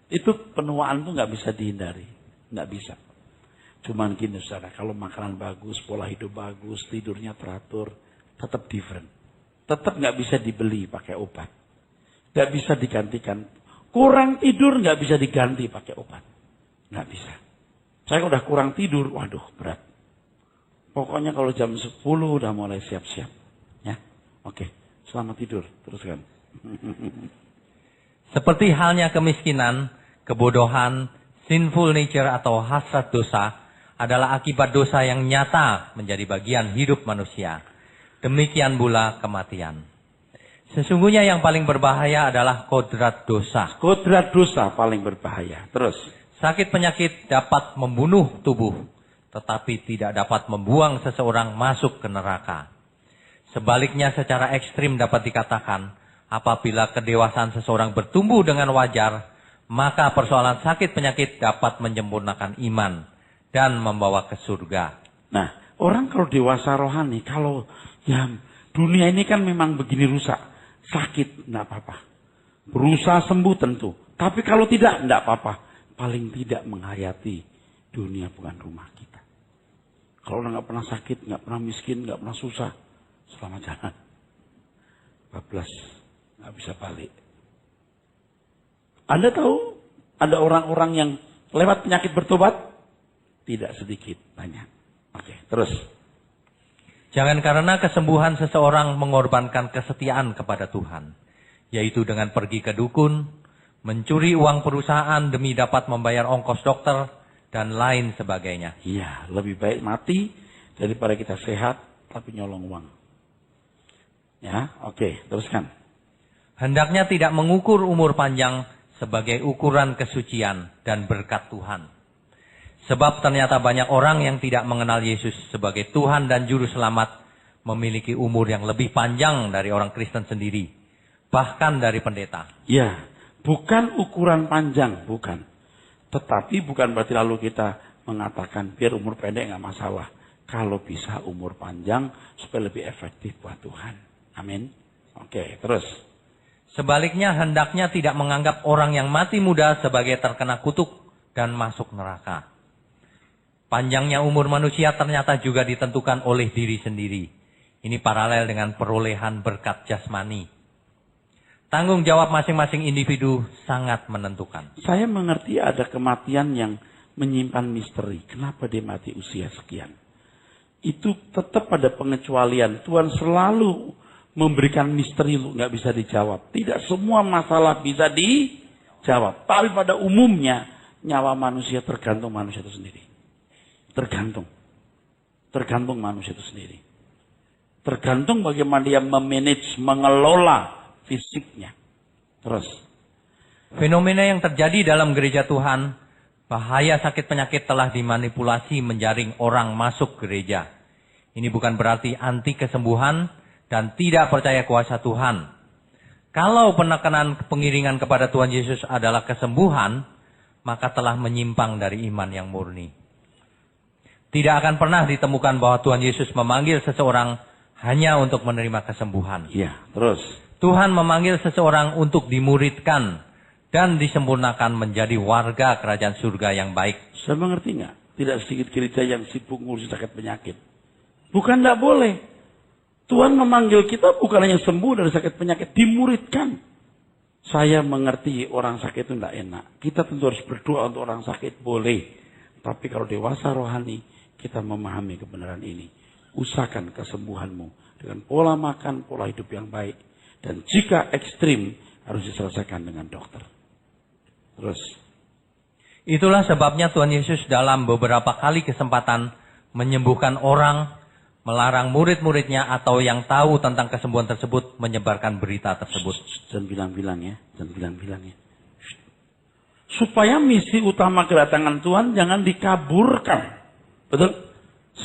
S1: Itu penuaan tuh nggak bisa dihindari, nggak bisa. Cuman gini saudara, kalau makanan bagus, pola hidup bagus, tidurnya teratur, tetap different. Tetap nggak bisa dibeli pakai obat. Nggak bisa digantikan. Kurang tidur nggak bisa diganti pakai obat. Nggak bisa. Saya udah kurang tidur, waduh berat. Pokoknya kalau jam 10 udah mulai siap-siap. Ya, oke. Selamat tidur, teruskan.
S2: Seperti halnya kemiskinan, kebodohan, sinful nature atau hasrat dosa adalah akibat dosa yang nyata menjadi bagian hidup manusia. Demikian pula kematian. Sesungguhnya yang paling berbahaya adalah kodrat dosa.
S1: Kodrat dosa paling berbahaya. Terus.
S2: Sakit penyakit dapat membunuh tubuh, tetapi tidak dapat membuang seseorang masuk ke neraka. Sebaliknya secara ekstrim dapat dikatakan, apabila kedewasaan seseorang bertumbuh dengan wajar, maka persoalan sakit penyakit dapat menyempurnakan iman dan membawa ke surga.
S1: Nah, orang kalau dewasa rohani, kalau ya dunia ini kan memang begini rusak. Sakit, enggak apa-apa. Berusaha sembuh tentu. Tapi kalau tidak, enggak apa-apa. Paling tidak menghayati dunia bukan rumah kita. Kalau orang enggak pernah sakit, enggak pernah miskin, enggak pernah susah, selamat jalan. Bablas, enggak bisa balik. Anda tahu, ada orang-orang yang lewat penyakit bertobat? Tidak sedikit, banyak. Oke, terus.
S2: Jangan karena kesembuhan seseorang mengorbankan kesetiaan kepada Tuhan. Yaitu dengan pergi ke dukun, mencuri uang perusahaan demi dapat membayar ongkos dokter, dan lain sebagainya.
S1: Iya, lebih baik mati daripada kita sehat tapi nyolong uang. Ya, oke, teruskan.
S2: Hendaknya tidak mengukur umur panjang sebagai ukuran kesucian dan berkat Tuhan. Sebab ternyata banyak orang yang tidak mengenal Yesus sebagai Tuhan dan Juru Selamat memiliki umur yang lebih panjang dari orang Kristen sendiri. Bahkan dari pendeta.
S1: Ya, bukan ukuran panjang, bukan. Tetapi bukan berarti lalu kita mengatakan biar umur pendek nggak masalah. Kalau bisa umur panjang supaya lebih efektif buat Tuhan. Amin. Oke, terus.
S2: Sebaliknya hendaknya tidak menganggap orang yang mati muda sebagai terkena kutuk dan masuk neraka. Panjangnya umur manusia ternyata juga ditentukan oleh diri sendiri. Ini paralel dengan perolehan berkat jasmani. Tanggung jawab masing-masing individu sangat menentukan.
S1: Saya mengerti ada kematian yang menyimpan misteri. Kenapa dia mati usia sekian? Itu tetap pada pengecualian. Tuhan selalu memberikan misteri nggak bisa dijawab. Tidak semua masalah bisa dijawab. Tapi pada umumnya nyawa manusia tergantung manusia itu sendiri. Tergantung manusia itu sendiri. Tergantung bagaimana dia memanage, mengelola fisiknya. Terus.
S2: Fenomena yang terjadi dalam gereja Tuhan, bahaya sakit penyakit telah dimanipulasi menjaring orang masuk gereja. Ini bukan berarti anti kesembuhan dan tidak percaya kuasa Tuhan. Kalau penekanan pengiringan kepada Tuhan Yesus adalah kesembuhan, maka telah menyimpang dari iman yang murni. Tidak akan pernah ditemukan bahwa Tuhan Yesus memanggil seseorang hanya untuk menerima kesembuhan.
S1: Iya, terus.
S2: Tuhan memanggil seseorang untuk dimuridkan dan disempurnakan menjadi warga kerajaan surga yang baik.
S1: Saya mengerti nggak? Tidak sedikit gereja yang sibuk ngurusin sakit penyakit. Bukan tidak boleh. Tuhan memanggil kita bukan hanya sembuh dari sakit penyakit, dimuridkan. Saya mengerti orang sakit itu tidak enak. Kita tentu harus berdoa untuk orang sakit, boleh. Tapi kalau dewasa rohani, kita memahami kebenaran ini. Usahakan kesembuhanmu dengan pola makan, pola hidup yang baik. Dan jika ekstrim, harus diselesaikan dengan dokter. Terus.
S2: Itulah sebabnya Tuhan Yesus dalam beberapa kali kesempatan menyembuhkan orang, melarang murid-muridnya atau yang tahu tentang kesembuhan tersebut menyebarkan berita tersebut.
S1: Jangan bilang-bilang ya. Jangan bilang-bilang ya. Supaya misi utama kedatangan Tuhan jangan dikaburkan. Betul?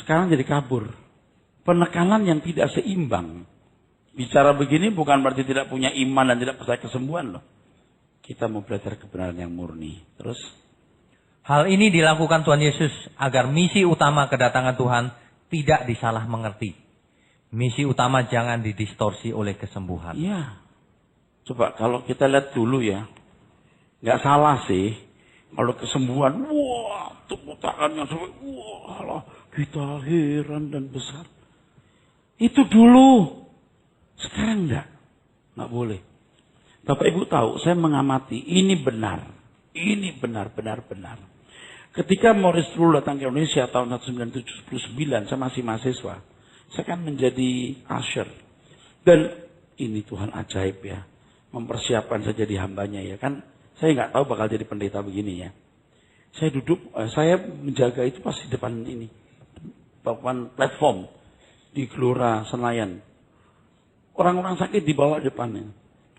S1: Sekarang jadi kabur. Penekanan yang tidak seimbang. Bicara begini bukan berarti tidak punya iman dan tidak percaya kesembuhan loh. Kita mau belajar kebenaran yang murni. Terus?
S2: Hal ini dilakukan Tuhan Yesus agar misi utama kedatangan Tuhan tidak disalah mengerti. Misi utama jangan didistorsi oleh kesembuhan.
S1: Iya. Coba kalau kita lihat dulu ya. Nggak salah sih. Kalau kesembuhan, wah, tepuk tangannya sampai, wah, kita heran dan besar. Itu dulu. Sekarang enggak. Nggak boleh. Bapak Ibu tahu, saya mengamati, ini benar. Ini benar. Ketika Morris Rule datang ke Indonesia tahun 1979, saya masih mahasiswa. Saya kan menjadi usher. Dan ini Tuhan ajaib ya. Mempersiapkan saya jadi hambanya ya kan. Saya nggak tahu bakal jadi pendeta begini ya. Saya duduk, saya menjaga itu pas di depan ini. Depan platform. Di Gelora Senayan. Orang-orang sakit dibawa depannya.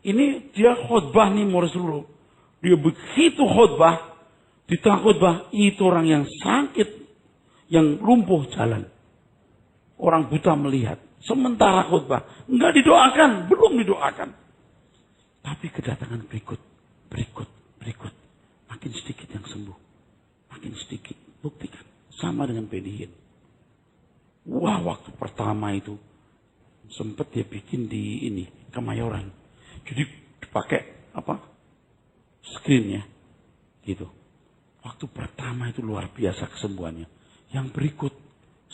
S1: Ini dia khotbah nih Morris Rule. Dia begitu khotbah. Di tengah khotbah itu orang yang sakit. Yang lumpuh jalan. Orang buta melihat. Sementara khotbah. Enggak didoakan. Belum didoakan. Tapi kedatangan berikut. Makin sedikit yang sembuh. Makin sedikit. Buktikan. Sama dengan Benihin. Wah, waktu pertama itu. Sempat dia bikin di ini. Kemayoran. Jadi dipakai apa? Screennya. Gitu. Waktu pertama itu luar biasa kesembuhannya. Yang berikut.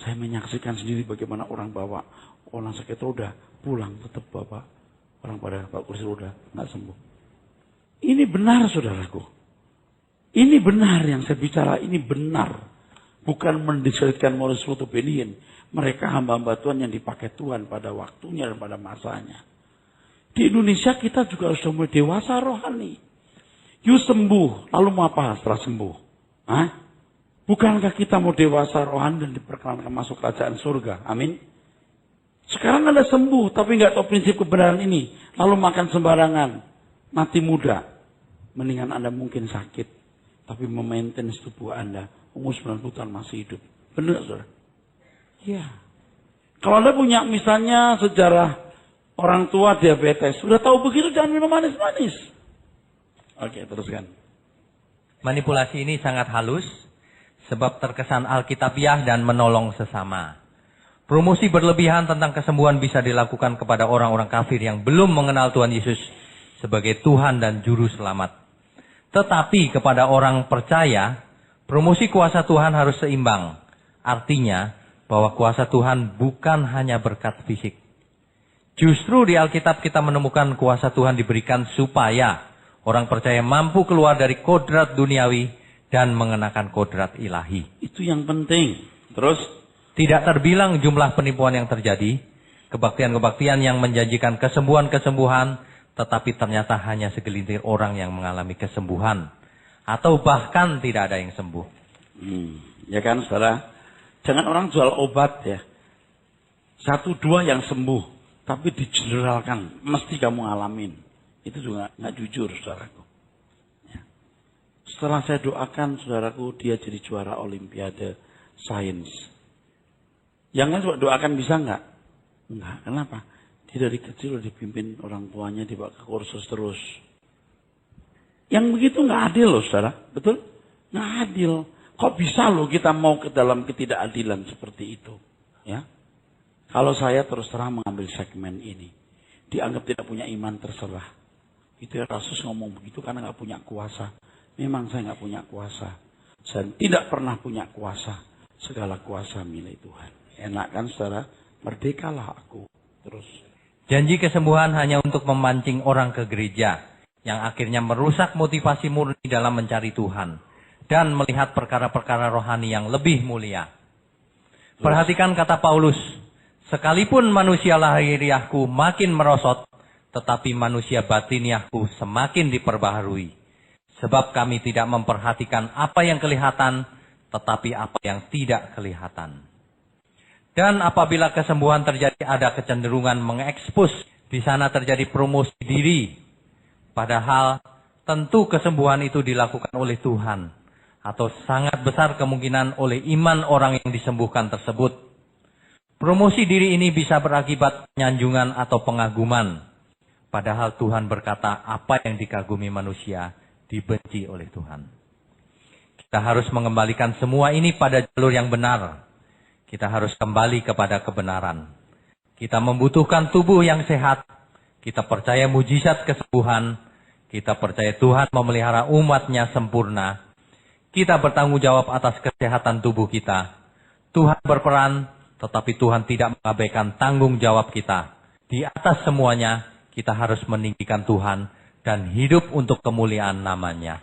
S1: Saya menyaksikan sendiri bagaimana orang bawa. Orang sakit roda. Pulang tetap bawa. Orang pada bawa kursi roda. Nggak sembuh. Ini benar saudaraku. Ini benar yang saya bicara. Ini benar. Bukan mendiskreditkan Morris Rule atau Benihin. Mereka hamba-hamba Tuhan yang dipakai Tuhan pada waktunya dan pada masanya. Di Indonesia kita juga sudah mulai dewasa rohani. You sembuh. Lalu mau apa setelah sembuh? Hah? Bukankah kita mau dewasa rohani dan diperkenankan masuk kerajaan surga? Amin. Sekarang Anda sembuh tapi nggak tahu prinsip kebenaran ini. Lalu makan sembarangan. Mati muda. Mendingan Anda mungkin sakit. Tapi memaintain tubuh Anda. Umur 90 tahun masih hidup. Benar saudara? Iya. Kalau Anda punya misalnya sejarah orang tua diabetes. Sudah tahu begitu jangan minum manis-manis. Oke, teruskan.
S2: Manipulasi ini sangat halus. Sebab terkesan alkitabiah dan menolong sesama. Promosi berlebihan tentang kesembuhan bisa dilakukan kepada orang-orang kafir yang belum mengenal Tuhan Yesus sebagai Tuhan dan Juru Selamat. Tetapi kepada orang percaya, promosi kuasa Tuhan harus seimbang. Artinya bahwa kuasa Tuhan bukan hanya berkat fisik. Justru di Alkitab kita menemukan kuasa Tuhan diberikan supaya orang percaya mampu keluar dari kodrat duniawi dan mengenakan kodrat ilahi.
S1: Itu yang penting. Terus?
S2: Tidak terbilang jumlah penipuan yang terjadi, kebaktian-kebaktian yang menjanjikan kesembuhan-kesembuhan, tetapi ternyata hanya segelintir orang yang mengalami kesembuhan. Atau bahkan tidak ada yang sembuh.
S1: Ya kan saudara? Jangan orang jual obat ya. 1-2 yang sembuh. Tapi digeneralkan. Mesti kamu ngalamin. Itu juga gak jujur saudaraku. Ya. Setelah saya doakan saudaraku, dia jadi juara olimpiade sains. Yang lain coba doakan bisa nggak? Enggak. Kenapa? Dia dari kecil udah dipimpin orang tuanya, dibawa ke kursus terus. Yang begitu nggak adil loh, saudara. Betul? Nggak adil. Kok bisa loh kita mau ke dalam ketidakadilan seperti itu? Ya. Kalau saya terus terang mengambil segmen ini, dianggap tidak punya iman, terserah. Itu ya, Rasul ngomong begitu karena nggak punya kuasa. Memang saya nggak punya kuasa. Saya tidak pernah punya kuasa. Segala kuasa milik Tuhan. Enak kan saudara? Merdekalah aku. Terus.
S2: Janji kesembuhan hanya untuk memancing orang ke gereja, yang akhirnya merusak motivasi murni dalam mencari Tuhan dan melihat perkara-perkara rohani yang lebih mulia. Perhatikan kata Paulus, sekalipun manusia lahiriahku makin merosot, tetapi manusia batiniahku semakin diperbaharui. Sebab kami tidak memperhatikan apa yang kelihatan, tetapi apa yang tidak kelihatan. Dan apabila kesembuhan terjadi, ada kecenderungan mengekspos. Di sana terjadi promosi diri. Padahal tentu kesembuhan itu dilakukan oleh Tuhan. Atau sangat besar kemungkinan oleh iman orang yang disembuhkan tersebut. Promosi diri ini bisa berakibat penyanjungan atau pengaguman. Padahal Tuhan berkata apa yang dikagumi manusia dibenci oleh Tuhan. Kita harus mengembalikan semua ini pada jalur yang benar. Kita harus kembali kepada kebenaran. Kita membutuhkan tubuh yang sehat. Kita percaya mujizat kesembuhan. Kita percaya Tuhan memelihara umatnya sempurna. Kita bertanggung jawab atas kesehatan tubuh kita. Tuhan berperan, tetapi Tuhan tidak mengabaikan tanggung jawab kita. Di atas semuanya, kita harus meninggikan Tuhan dan hidup untuk kemuliaan namanya.